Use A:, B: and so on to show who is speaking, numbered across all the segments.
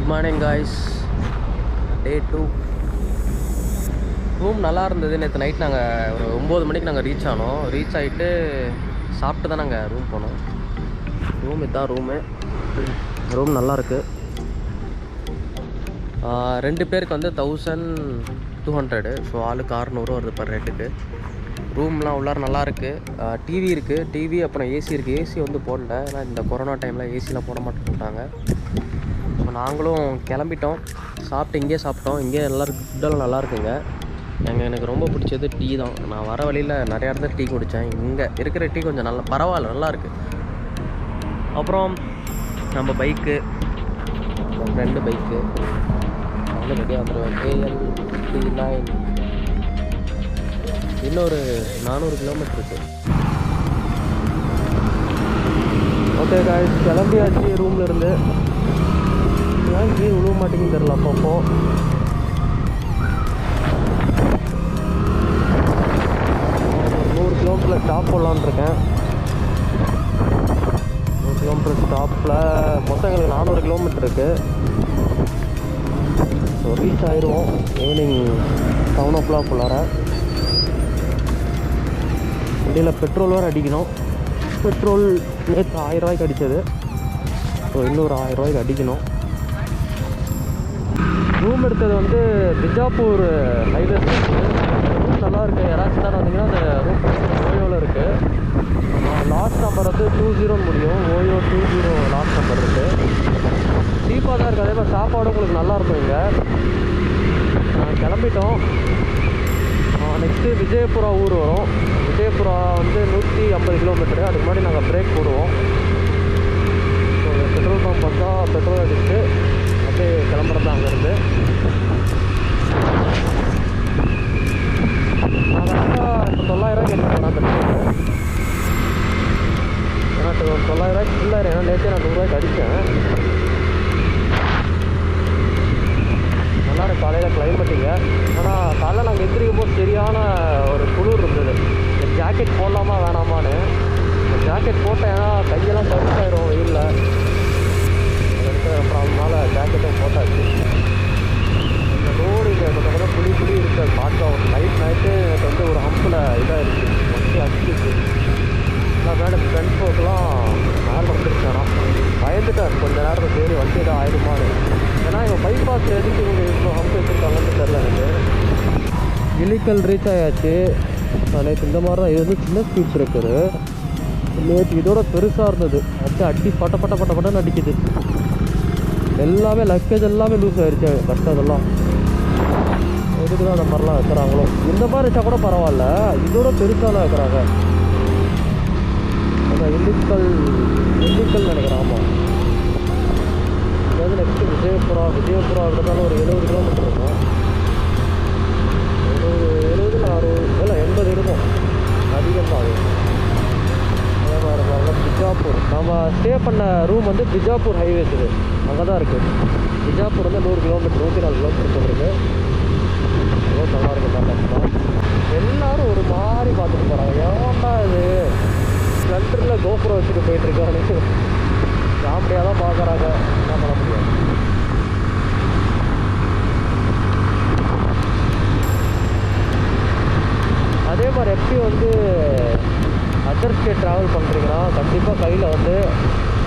A: Good morning guys. Day 2. Room நல்லா இருந்தது. நேற்று நைட் நாங்கள் ஒரு 9 மணிக்கு நாங்கள் ரீச் ஆனோம். ரீச் ஆகிட்டு சாப்பிட்டு தான் நாங்கள் ரூம் போனோம். ரூம் இதுதான் ரூம் நல்லாயிருக்கு. 2 பேருக்கு வந்து 1200. ஸோ ஆளுக்கு 600 வருது பர் ரேட்டுக்கு. ரூம்லாம் உள்ளார நல்லாயிருக்கு. டிவி இருக்குது. டிவி அப்புறம் ஏசி இருக்குது. ஏசி வந்து போடல, ஏன்னா இந்த கொரோனா டைமில் ஏசிலாம் போட மாட்டேன்னு சொல்லிட்டாங்க. ஸோ நாங்களும் கிளம்பிட்டோம். சாப்பிட்டு இங்கேயே சாப்பிட்டோம். இங்கே ஃபுட்டெல்லாம் நல்லாயிருக்குங்க. எனக்கு ரொம்ப பிடிச்சது டீ தான். நான் வர வழியில் நிறையா இடத்துல டீ குடித்தேன். இங்கே இருக்கிற டீ கொஞ்சம் பரவாயில்ல, நல்லாயிருக்கு. அப்புறம் நம்ம பைக்கு, நம்ம ஃப்ரெண்டு பைக்கு வந்து ரெடியாக வந்துடுவேன். KL39. இன்னொரு 400 கிலோமீட்டர் இருக்குது. ஓகே காய்ஸ், கிளம்பியாச்சு ரூமில் இருந்து. ஏன் கீழே விழுவ மாட்டேங்குன்னு தெரில. அப்பப்போ 100 கிலோமீட்டரில் ஸ்டாப் போடலான்னு இருக்கேன். 100 கிலோமீட்டர் ஸ்டாப்பில் மொத்தம் எங்களுக்கு 400 கிலோமீட்டர் இருக்குது. ஸோ ரீச் ஆயிடுவோம் ஈவினிங் 7 o'clock உள்ளார. வண்டியில் பெட்ரோல் வேறு அடிக்கணும். பெட்ரோல் நேற்று 1000 ரூபாய்க்கு அடித்தது. ஸோ இன்னொரு 1000 ரூபாய்க்கு அடிக்கணும். ரூம் எடுத்தது வந்து பிஜாப்பூர் ஹைவே. ரூம் நல்லாயிருக்கு. யாராச்சும் தான் வந்தீங்கன்னா அந்த ரூம் ஓயோவில் இருக்குது. லாஸ்ட் நம்பர் வந்து 20 முடியும். ஓயோ 20 லாஸ்ட் நம்பர் இருக்குது. சீப்பாக தான் இருக்குது. அதே மாதிரி சாப்பாடு உங்களுக்கு நல்லாயிருக்கும். இங்கே கிளம்பிட்டோம். நெக்ஸ்ட்டு விஜயபுரா ஊர் வரும். விஜயபுரா வந்து 150 கிலோமீட்டரு. அதுக்கு முன்னாடி நாங்கள் பிரேக் போடுவோம். ஸோ பெட்ரோல் பம்ப் வந்தால் பெட்ரோல் அடிச்சுட்டு அப்படியே கிளம்புறது அங்கேருந்து. நாங்கள் இப்போ 900 ரூபாய்க்கு எடுத்துக்கோண்ணா பெட்ரோல். ஏன்னா 900 ரூபாய்க்கு ஃபுல்லாக. ஏன்னா நேற்று நான் 100 ரூபாய்க்கு அடித்தேன். நல்லாயிருக்கு. காலையில் கிளைமேட்டிங்க. ஆனால் காலையில் நாங்கள் எந்திரிக்கும் போது சரியான ஒரு குளிர் இருந்தது. ஜாக்கெட் போடலாமா வேணாமான்னு. ஜாக்கெட் போட்டேன், ஏன்னா கையெல்லாம் கருப்பாயிரும் வெயிலில். அப்புறம் அதனால ஜாக்கெட்டும் போட்டாச்சு. இந்த ரோடு இங்கே கொஞ்சம் புளி இருக்குது. பார்க்க ஒரு நைட்டு எனக்கு வந்து ஒரு ஹம்பில் இதாக இருக்குது. வண்டி அடிச்சிருக்கு. நான் மேடம் ஃப்ரெண்ட் போக்கெலாம் மேலே வந்துருச்சேன்னா பயந்துட்டேன். கொஞ்சம் நேரத்தில் சரி வண்டி தான் ஆயிடுமான்னு. ஏன்னா இவங்க பைபாஸ் எதுக்கு இவங்க இவ்வளோ ஹம்ப் வச்சுருக்காங்கன்னு தெரில எனக்கு. இலிக்கல் ரீச் ஆயாச்சு. நேற்று இந்த மாதிரி தான். இது வந்து சின்ன ஸ்பீட் பிரேக்கரு. நேற்று இதோட பெருசாக இருந்தது. அப்படியே அடி பட்டன்னு அடிக்குது. எல்லாமே லக்கேஜ் எல்லாமே லூஸ் ஆகிடுச்சு. கஷ்டதெல்லாம் எதுக்கு தான் அந்த மாதிரிலாம் வைக்கிறாங்களோ. இந்த மாதிரி வச்சா கூட பரவாயில்ல, இதோட பெருசாலாம் வைக்கிறாங்க. அந்த இல்லிக்கல் நினைக்கிறேன். ஆமாம். அதாவது நெக்ஸ்ட்டு விஜயபுரா விட்டதாலும் ஒரு 70 கிலோமீட்டர் இருக்கும். 70 60 இல்லை 80 இருக்கும். அதிகம் தான் அது. அதே மாதிரி இருப்பாங்க. பிஜாப்பூர் நம்ம ஸ்டே பண்ண ரூம் வந்து பிஜாப்பூர் ஹைவேஸ். இது அங்கே தான் இருக்குது. பிஜாப்பூர் வந்து 100 கிலோமீட்டர் 104 கிலோமீட்டர் சொல்கிறது. ரொம்ப நல்லா இருக்குது பார்க்கலாம். எல்லோரும் ஒரு மாதிரி பார்த்துட்டு போகிறாங்க. எவன்டா இது ஸ்ப்ளெண்டரில் கோபுரம் வச்சுட்டு போயிட்டுருக்காரு. காமெடியாக தான் பார்க்குறாங்க. என்ன பண்ண முடியாது. அதே மாதிரி எப்படி வந்து அதர் ஸ்டேட் ட்ராவல் பண்ணுறீங்கன்னா கண்டிப்பாக கையில் வந்து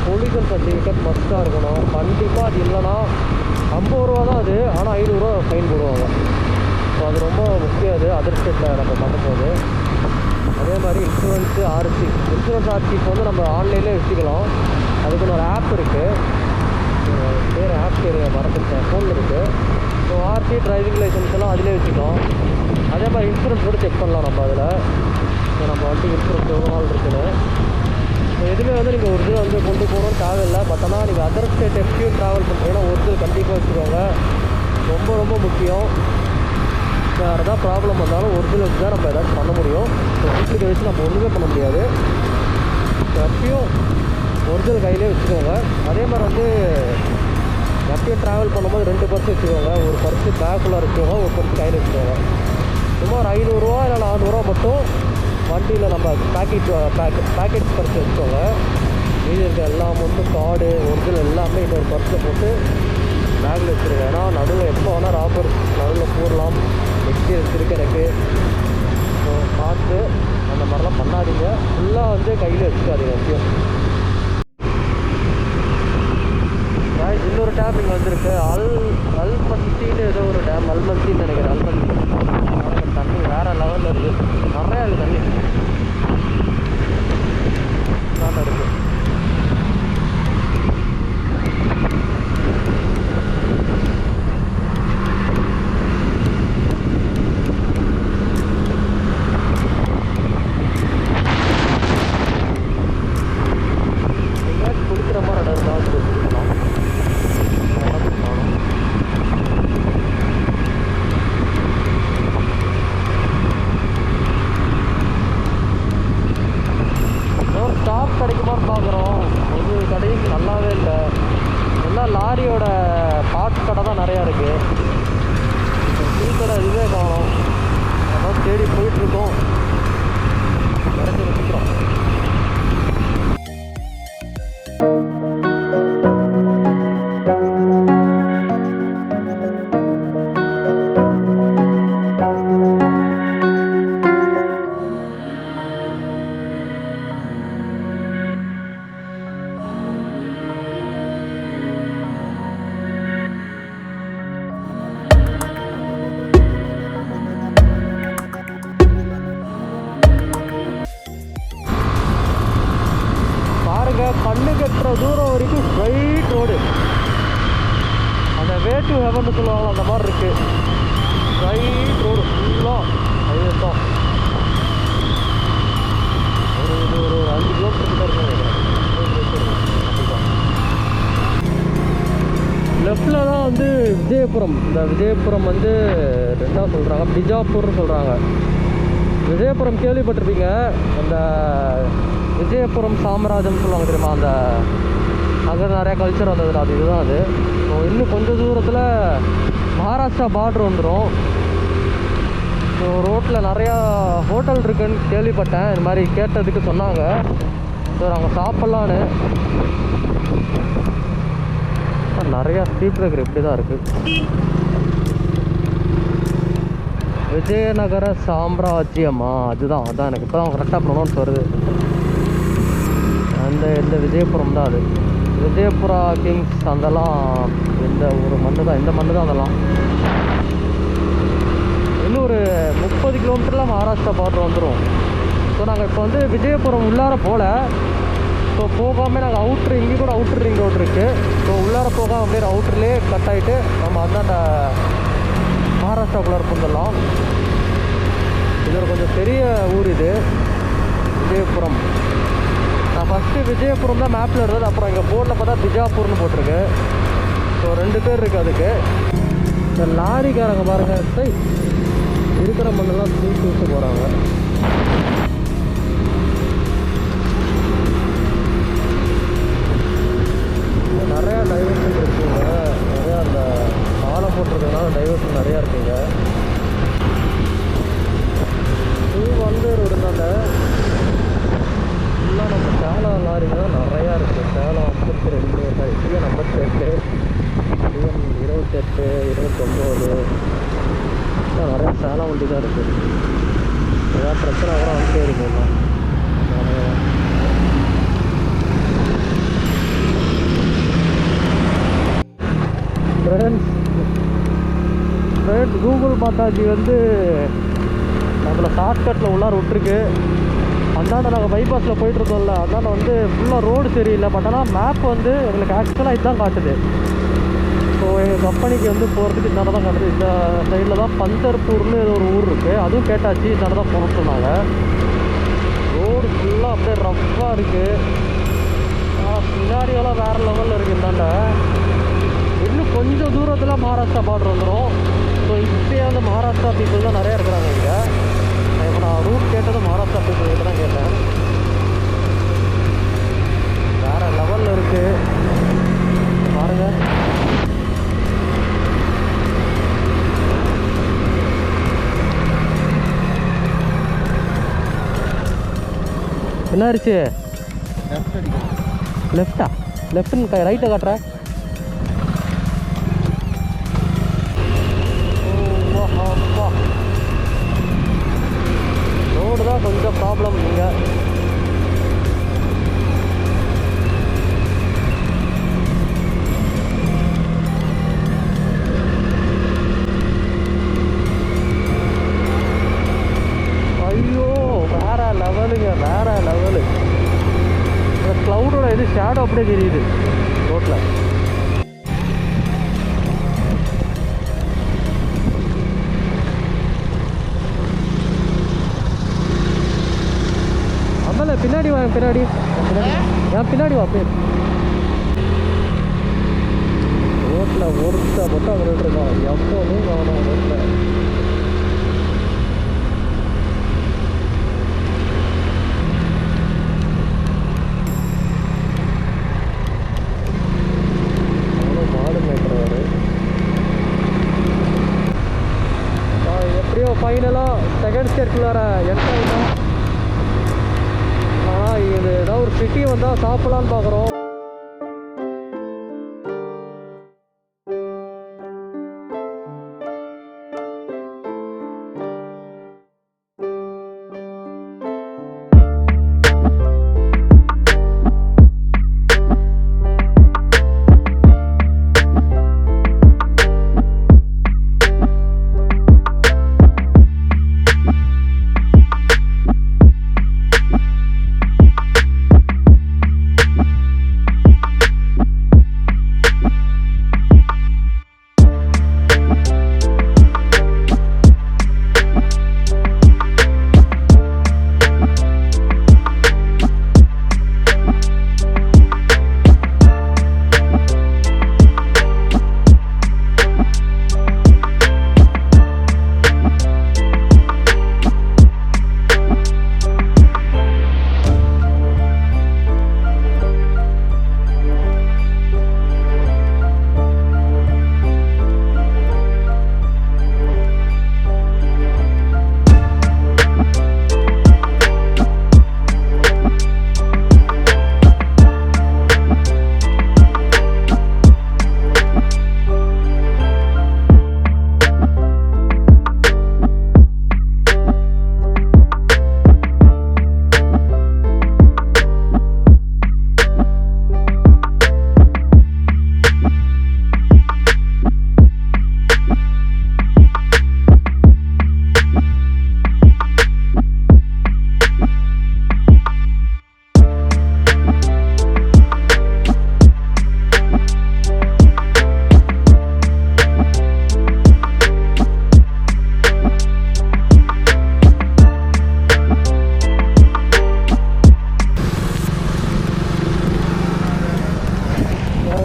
A: பொல்யூஷன் சர்டிஃபிகேட் மஸ்ட்டாக இருக்கணும். கண்டிப்பாக அது இல்லைன்னா 50 ரூபா தான் அது. ஆனால் 500 ரூபா ஃபைன் போடுவாங்க. ஸோ அது ரொம்ப முக்கியம். அது அதர் ஸ்டேட்டில் நம்ம பண்ணும்போது. அதே மாதிரி இன்சூரன்ஸு ஆர்சி வந்து நம்ம ஆன்லைன்லேயே வச்சுக்கலாம். அதுக்குன்னு ஒரு ஆப் இருக்குது. பேர் ஆப் பேர் மறந்துட்டேன். ஃபோனில் இருக்குது. ஸோ ஆர்சி டிரைவிங் லைசன்ஸ் எல்லாம் அதிலே வச்சுக்கலாம். அதே மாதிரி இன்சூரன்ஸ் கூட செக் பண்ணலாம் நம்ம அதில். ஸோ நம்ம வண்டி இன்சூரன்ஸ் எவ்வளோ நாள் இருக்குன்னு. ஸோ எதுவுமே வந்து நீங்கள் ஒரிஜினல் வந்து கொண்டு போகணும்னு தேவையில்லை. பட் ஆனால் நீங்கள் அதர் ஸ்டேட் எப்படியும் ட்ராவல் பண்ணுறீங்கன்னா ஒரிஜினல் கண்டிப்பாக வச்சுக்கோங்க. ரொம்ப ரொம்ப முக்கியம். வேறு ஏதாவது ப்ராப்ளம் வந்தாலும் ஒரிஜினல் வச்சு தான் நம்ம ஏதாச்சும் பண்ண முடியும். ஸோ டூப்ளிகேட் வச்சு நம்ம ஒன்றுமே பண்ண முடியாது. எப்பயும் ஒரிஜினல் கையிலே வச்சுக்கோங்க. அதே மாதிரி வந்து எப்பயும் ட்ராவல் பண்ணும்போது 2 பர்ஸ் வச்சுக்கோங்க. ஒரு பர்ஸு பேக்குள்ளே வச்சுக்கோங்க, ஒரு பர்ஸ் கையில் வச்சுக்கோங்க. சும்மா ஒரு 500 ரூபா இல்லை 400 ரூபா மட்டும் வண்டியில் நம்ம பேக்கெட் பர்ஸ் வச்சுக்கோங்க. மீதி இருக்க எல்லா அமௌண்ட்டும் கார்டு ஒரிஜினல் எல்லாமே இன்னொரு பர்ஸில் போட்டு பேக்கில் வச்சுருங்க. ஏன்னா நடுவில் எப்போ வேணால் ராபர் நடுவில் போடலாம், எக்ஸ்பீரியன்ஸ் இருக்குது எனக்கு. ஸோ பார்த்து அந்த மாதிரிலாம் பண்ணாதீங்க. ஃபுல்லாக வந்து கையில் வச்சுக்காதீங்க விஷயம். இன்னொரு டேம் இங்கே வந்துருக்கு, அல்மந்தின்னு ஏதோ ஒரு டேம், அல்மந்தின்னு நினைக்கிறேன். அல்மந்தி தண்ணி வேறு லெவலில் இருக்குது, நிறையா இருக்குது தண்ணி தான் இருக்குது. குளிக்கிற மாதிரி இடம் இருந்தால் குளிக்கலாம். ஸ்டாப் கிடைக்குமான்னு பார்க்குறோம், ஒரு கடையும் நல்லாவே இல்லை. எல்லாம் லாரியோட பார்ட்ஸ் கடை தான் நிறையா இருக்குது. டீ கடை இதுவே காணும். அதான் தேடி போயிட்டுருக்கோம், கிடைச்சி வச்சுக்கிறோம். கண்ணு கட்டுற தூரம் வரைக்கும் ஸ்ட்ரைட் ரோடு, அந்த வே டு ஹெவன்னு சொல்லுவாங்க, அந்த மாதிரி இருக்குது. ஸ்ட்ரைட் ரோடு ஃபுல்லாக ஹைவே தான். ஒரு 5 கிலோமீட்டர் கிட்ட இருக்கும் நினைக்கிறேன். லெஃப்டில் தான் வந்து விஜயபுரம். இந்த விஜயபுரம் வந்து ரெண்டாக சொல்கிறாங்க, பிஜாப்பூர்னு சொல்கிறாங்க. விஜயபுரம் கேள்விப்பட்டிருப்பீங்க, அந்த விஜயபுரம் சாம்ராஜ்யம் சொல்லுவாங்க தெரியுமா, அந்த அங்கே நிறையா கல்ச்சர் வந்தது, அது இதுதான் அது. ஸோ இன்னும் கொஞ்சம் தூரத்தில் மகாராஷ்டிரா பார்டர் வந்துடும். ஸோ ரோட்டில் நிறையா ஹோட்டல் இருக்குதுன்னு கேள்விப்பட்டேன், இது மாதிரி கேட்டதுக்கு சொன்னாங்க. ஸோ நாங்கள் சாப்பிட்லான்னு. நிறையா ஸ்ட்ரீட் பிரேக்கர் இப்படி தான் இருக்குது. விஜயநகர சாம்ராஜ்யமா, அதுதான் எனக்கு இப்போ தான் கரெக்டாக ப்ரொனவுன்ஸ் வருது. இந்த விஜயபுரம் தான் அது. விஜயபுரா கிங்ஸ் அதெல்லாம் இந்த ஒரு மண்ணு தான், இந்த மண்ணு தான் அதெல்லாம். இன்னும் ஒரு 30 கிலோமீட்டரில் மகாராஷ்டிரா பார்டர் வந்துடும். ஸோ நாங்கள் இப்போ வந்து விஜயபுரம் உள்ளார போகல. ஸோ போகாமல் நாங்கள் அவுட்ரு, இங்கே கூட அவுட்ரு ரிங் ரோடு இருக்குது. ஸோ உள்ளார போகாமல் அப்படியே அவுட்ருலேயே கட் ஆகிட்டு நம்ம அந்தாண்ட மகாராஷ்டிராக்குள்ளார வந்துடலாம். இது ஒரு கொஞ்சம் பெரிய ஊர் இது விஜயபுரம். நான் ஃபஸ்ட்டு விஜயபுரம் தான் மேப்பில் இருந்தது, அப்புறம் இங்கே போர்டில் பார்த்தா பிஜாப்பூர்னு போட்டிருக்கு. ஸோ 2 பேர் இருக்குது அதுக்கு. இந்த லாரிக்காரங்க பாருங்கள், இருக்கிற மண்ணெல்லாம் தூக்கி விட்டு போகிறாங்க. நிறையா டைவர்ஷன் இருக்குங்க, நிறையா அந்த பாலம் போட்டிருக்கனால டைவர்ஷன் நிறையா இருக்குங்க. வந்து இருந்தாங்க ஃபுல்லாக நம்ம சேலம் லாரிங்க தான் நிறையா இருக்குது. சேலம் 52, டிஎன் 58, டிஎன் 28, 29 நிறையா சேலம் வண்டி தான் இருக்குது. ஏதாவது பிரச்சனை கூட வந்துட்டே இருக்குங்களா. ஃப்ரெண்ட்ஸ் கூகுள் மாதாஜி வந்து நம்மளை ஷார்ட்கட்டில் உள்ளார விட்டுருக்கு. அந்தாண்ட நாங்கள் பைபாஸில் போயிட்டுருக்கோம்ல, அந்தாண்ட வந்து ஃபுல்லாக ரோடு சரியில்லை. பட் ஆனால் மேப் வந்து எங்களுக்கு ஆக்சுவலாக இதுதான் காட்டுது. ஸோ எங்கள் கம்பெனிக்கு வந்து போகிறதுக்கு இந்தாண்ட தான் காட்டுது. இந்த சைடில் தான் பந்தர்பூர்னு ஏதோ ஒரு ஊர் இருக்குது, அதுவும் கேட்டாச்சு. இந்தாண்ட தான் போகணும்னு சொன்னாங்க. ரோடு ஃபுல்லாக அப்படியே ரஃப்பாக இருக்குது. பின்னாடியெல்லாம் வேறு லெவலில் இருக்குது. இந்தாண்ட இன்னும் கொஞ்சம் தூரத்தில் மகாராஷ்டிரா பார்டர் வந்துடும். ஸோ இப்போயே வந்து மகாராஷ்டிரா பீப்புள் தான் நிறையா இருக்கிறாங்க இங்கே. இப்போ நான் ரூட் கேட்டதும் மகாராஷ்டிரா பீப்புள் கிட்ட தான் கேட்டேன். வேறு லெவலில் இருக்குது பாருங்கள். என்ன ஆயிடுச்சு? லெஃப்டா? லெஃப்ட்டுன்னு ரைட்டை காட்டுற. ரோடு தான் கொஞ்சம் ப்ராப்ளம் இங்கே. ஐயோ வேற லெவலுங்க, வேற லெவலு. இந்த க்ளவுடோட இது ஷேடோ அப்படியே தெரியுது ரோட்டில். அம்மால பின்னாடி வா, பின்னாடி என் பின்னாடி வா. பேர் ரோட்டில் ஒருத்த மட்டும் வந்துட்டு இருக்கான். எப்போதும் காணும் ரோட்டில். ஃபைனலாக செகண்ட் ஸ்டேட்குள்ளார என்ட்ரு ஆகிட்டோம். ஆனால் இது ஏதாவது ஒரு சிட்டி வந்தால் சாப்பிட்லான்னு பார்க்குறோம்.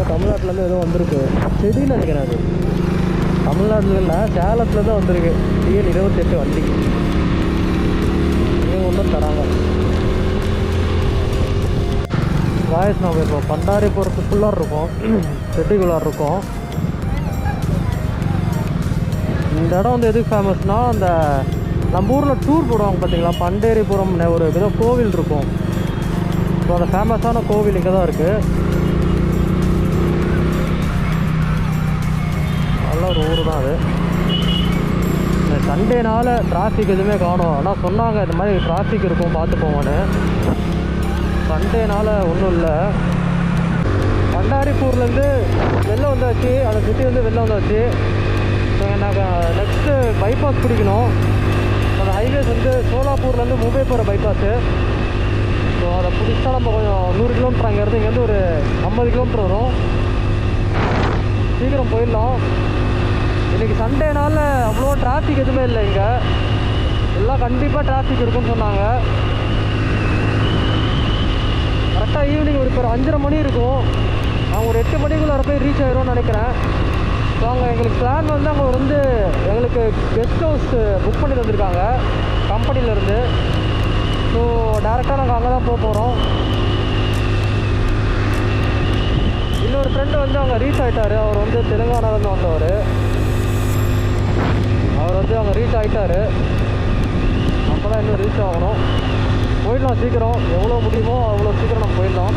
A: தமிழ்நாட்டிலேருந்து எதுவும் வந்திருக்கு செடின்னு நினைக்கிறேன். அது தமிழ்நாட்டில் இல்லை, சேலத்தில் தான் வந்திருக்கு. டிஎன் 28 வண்டி இவங்க ஒன்றும் தராங்க. வாய்ஸ் நம்ம இப்போ பண்டாரிபுரத்துக்குள்ளார் இருக்கோம், செட்டிக்குள்ளார் இருக்கோம். இந்த இடம் வந்து எதுக்கு ஃபேமஸ்னால், அந்த நம்ம ஊரில் டூர் போடுவாங்க பார்த்தீங்களா, பண்டேரிபுரம் ஒரு ஏதோ கோவில் இருக்கும். ஸோ அந்த ஃபேமஸான கோவில் இங்கே தான் இருக்குது. நல்ல ஒரு ஊர் தான் அது. இந்த சண்டேனால டிராஃபிக் எதுவுமே காணும். ஆனால் சொன்னாங்க இந்த மாதிரி டிராஃபிக் இருக்கும் பார்த்து போவோன்னு. சண்டேனால ஒன்றும் இல்லை. பண்டாரிப்பூர்லேருந்து வெளில வந்தாச்சு, அந்த சிட்டி வந்து வெளில வந்தாச்சு. ஸோ எனக்கு நெக்ஸ்ட்டு பைபாஸ் பிடிக்கணும். அந்த ஹைவேஸ் வந்து சோலாப்பூர்லேருந்து மும்பை போகிற பைபாஸு. ஸோ அதை பிடிச்சா நம்ம கொஞ்சம் 100 கிலோமீட்டர் அங்கேருந்து இங்கேருந்து ஒரு 50 கிலோமீட்டர் வரும். சீக்கிரம் போயிடலாம். இன்றைக்கி சண்டேனால அவ்வளோ டிராஃபிக் எதுவுமே இல்லை. இங்கே எல்லாம் கண்டிப்பாக டிராஃபிக் இருக்குன்னு சொன்னாங்க. கரெக்டாக ஈவினிங் ஒரு 5:30 மணி இருக்கும். அவங்க ஒரு 8 மணிக்குள்ளே போய் ரீச் ஆகிரும்னு நினைக்கிறேன். ஸோ அங்கே எங்களுக்கு பிளான் வந்து அவங்க வந்து எங்களுக்கு கெஸ்ட் ஹவுஸ் புக் பண்ணி தந்திருக்காங்க கம்பெனிலேருந்து. ஸோ டேரெக்டாக நாங்கள் அங்கே தான் போக போகிறோம். இன்னொரு ஃப்ரெண்டு வந்து அவங்க ரீச் ஆகிட்டார். அவர் வந்து தெலுங்கானாலேருந்து வந்தவர். அவர் வந்து அவங்க ரீச் ஆகிட்டார். அப்போ தான் இன்னும் ரீச் ஆகணும். போயிடலாம் சீக்கிரம், எவ்வளோ முடியுமோ அவ்வளோ சீக்கிரம் நம்ம போயிடலாம்.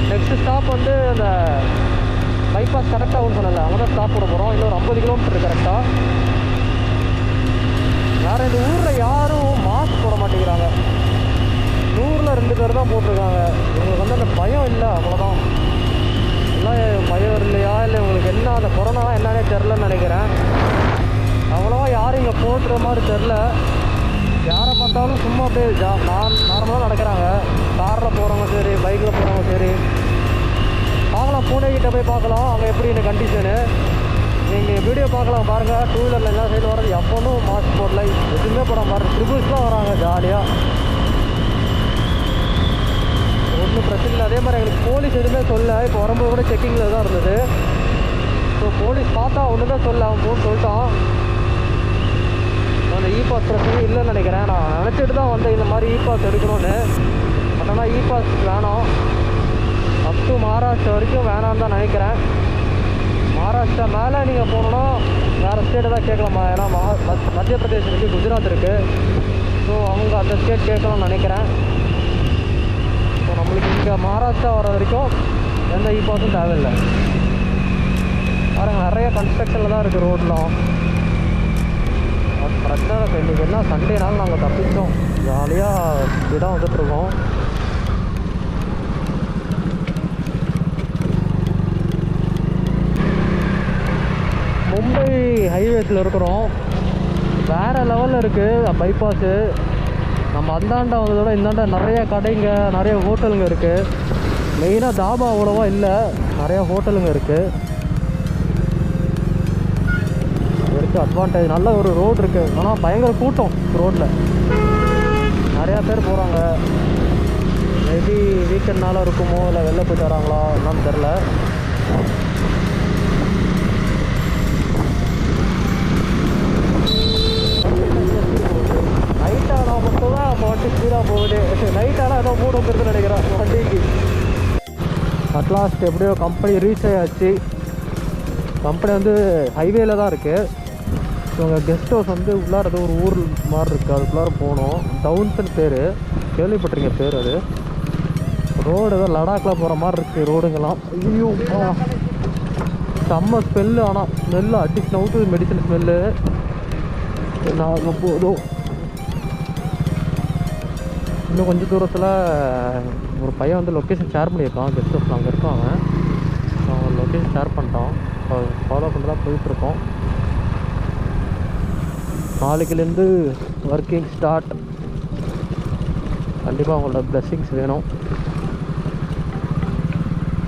A: நெக்ஸ்ட்டு ஸ்டாப் வந்து அந்த பைபாஸ் கரெக்டாக ஒன்று சொன்னல, அங்கே தான் ஸ்டாப் போட போகிறோம். இன்னொரு 50 கிலோமீட்டர் கரெக்டாக. வேறு இந்த ஊரில் யாரும் மாஸ்க் போட மாட்டேங்கிறாங்க. 100ல் 2 பேர் தான் போட்டிருக்காங்க. இவங்களுக்கு வந்து அந்த பயம் இல்லை, அவ்வளோதான். எல்லாம் பயம் இல்லையா, இல்லை இவங்களுக்கு என்ன அந்த கொரோனா என்னன்னே தெரிலன்னு நினைக்கிறேன். அவ்வளோவா யாரும் இங்கே போட்டுற மாதிரி தெரில. யாரை பார்த்தாலும் சும்மா அப்படியே நார்மலாக நடக்கிறாங்க. காரில் போகிறவங்க சரி, பைக்கில் போகிறவங்க சரி. பார்க்கலாம், பூனே கிட்ட போய் பார்க்கலாம் அங்கே எப்படி இந்த கண்டிஷனு. நீங்கள் வீடியோ பார்க்கலாம் பாருங்கள். 2 வீலரில் எல்லா சைடு வர்றது எப்போதும் மாஸ்க் போடல, எதுவுமே போட பாருங்கள். ட்ரிபிள்ஸ்லாம் வராங்க ஜாலியாக, ஒன்றும் பிரச்சனை இல்லை. அதே மாதிரி எங்களுக்கு போலீஸ் எதுவுமே சொல்ல. இப்போ வரும்போது கூட செக்கிங்கில் தான் இருந்தது. ஸோ போலீஸ் பார்த்தா ஒன்று தான் சொல்ல, அவன் போன்னு சொல்லிட்டான். அந்த இ பாஸ் பிரச்சனை இல்லைன்னு நினைக்கிறேன். நான் நினச்சிட்டு தான் வந்தேன் இந்த மாதிரி இ பாஸ் எடுக்கணும்னு. பட் ஆனால் இ பாஸ் வேணாம், அப் டு மகாராஷ்டிரா வரைக்கும் வேணான்னு தான் நினைக்கிறேன். மகாராஷ்டிரா மேலே நீங்கள் போகணுன்னா வேறு ஸ்டேட்டை தான் கேட்கலாமா. ஏன்னா மத்திய பிரதேஷ் இருக்குது, குஜராத் இருக்குது. ஸோ அவங்க அந்த ஸ்டேட் கேட்கலாம்னு நினைக்கிறேன். ஸோ நம்மளுக்கு இங்கே மகாராஷ்டிரா வர வரைக்கும் எந்த இ பாஸும் தேவையில்லை. பாருங்கள், நிறைய கன்ஸ்ட்ரக்ஷனில் தான் இருக்குது ரோடெலாம். பிரச்சனை இப்போ இன்றைக்கி என்ன சண்டேனாலும் நாங்கள் தப்பிச்சோம், ஜாலியாக இடம் வந்துட்டுருக்கோம். மும்பை ஹைவேஸில் இருக்கிறோம். வேறு லெவலில் இருக்குது பைபாஸு. நம்ம அந்தாண்டா வந்ததோட இந்தாண்டா நிறைய கடைங்க, நிறைய ஹோட்டலுங்க இருக்குது. மெயினாக தாபா அவ்வளோவா இல்லை, நிறையா ஹோட்டலுங்க இருக்குது. அட்வான்டேஜ் நல்ல ஒரு ரோடு இருக்குது. ஆனால் பயங்கர கூட்டம் ரோட்டில், நிறையா பேர் போகிறாங்க. மேபி வீக்கெண்ட்னால இருக்குமோ, இல்லை வெளில போய்ட்டு வராங்களா என்னன்னு தெரில. நைட் ஆனால் மட்டும்தான் நம்ம வண்டி ஸ்பீடாக போகுது. நைட் ஆனால் ஏதோ மூட போயிருக்குன்னு நினைக்கிறேன் வண்டிக்கு. அட்லாஸ்ட் எப்படியோ கம்பெனி ரீச் ஆயாச்சு. கம்பெனி வந்து ஹைவேல தான் இருக்குது. ஸோ உங்கள் கெஸ்ட் ஹவுஸ் வந்து உள்ளார ஏதோ ஒரு ஊர் மாதிரி இருக்குது, அதுக்குள்ளார போகணும். டவுன்ஸ்ன்னு பேர், கேள்விப்பட்டிருங்க பேர். அது ரோடு ஏதோ லடாக்கில் போகிற மாதிரி இருக்குது ரோடுங்கெல்லாம். ஐயோ செம்ம ஸ்மெல்லு. ஆனால் ஸ்மெல்லு அடிச்சு நவுட்டு, மெடிசன் ஸ்மெல்லு. நான் போதும் இன்னும் கொஞ்சம் தூரத்தில் ஒரு பையன் வந்து லொக்கேஷன் ஷேர் பண்ணியிருக்கான். கெஸ்ட் ஹவுஸ் அங்கே இருக்காங்க. அவன் லொக்கேஷன் ஷேர் பண்ணிட்டான். ஃபாலோ பண்ணி தான் போயிட்டுருக்கோம். நாளைக்குலேருந்து ஒர்க்கிங் ஸ்டார்ட். கண்டிப்பாக உங்களோட பிளெஸ்ஸிங்ஸ் வேணும்.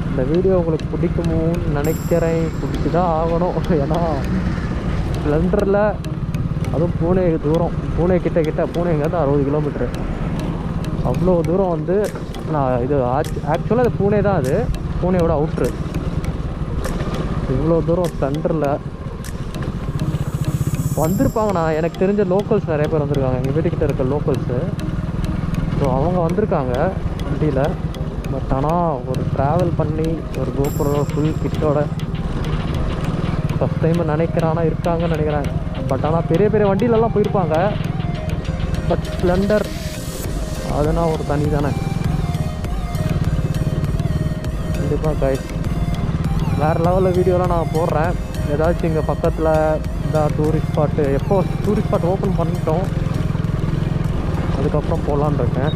A: இந்த வீடியோ உங்களுக்கு பிடிக்குமோன்னு நினைக்கிறேன். பிடிச்சி தான் ஆகணும். ஏன்னா ஸ்ப்ளெண்டரில் அதுவும் பூனே தூரம், பூனே கிட்ட பூனேங்கிறது 60 கிலோமீட்ரு. அவ்வளோ தூரம் வந்து நான் இது ஆக்சுவலாக அது பூனே தான், அது பூனேவோட அவுட்ரு. இவ்வளோ தூரம் ஸ்ப்ளெண்டரில் வந்திருப்பாங்க. நான் எனக்கு தெரிஞ்ச லோக்கல்ஸ் நிறைய பேர் வந்திருக்காங்க, எங்கள் வீட்டுக்கிட்ட இருக்க லோக்கல்ஸு. ஸோ அவங்க வந்திருக்காங்க வண்டியில். பட் ஆனால் ஒரு ட்ராவல் பண்ணி ஒரு கோபுரோ ஃபுல் கிட்டோட ஃபஸ்ட் டைம் நினைக்கிறேன். ஆனால் இருக்காங்கன்னு நினைக்கிறேன். பட் ஆனால் பெரிய பெரிய வண்டியிலலாம் போயிருப்பாங்க. பட் ஸ்ப்ளெண்டர் அதனால் ஒரு தனி தானே. கண்டிப்பாக கைஸ் வேறு லெவலில் வீடியோலாம் நான் போடுறேன். ஏதாச்சும் இங்கே பக்கத்தில் இந்த டூரிஸ்ட் ஸ்பாட்டு, எப்போ டூரிஸ்ட் ஸ்பாட் ஓப்பன் பண்ணிட்டோம் அதுக்கப்புறம் போகலான்னு இருக்கேன்.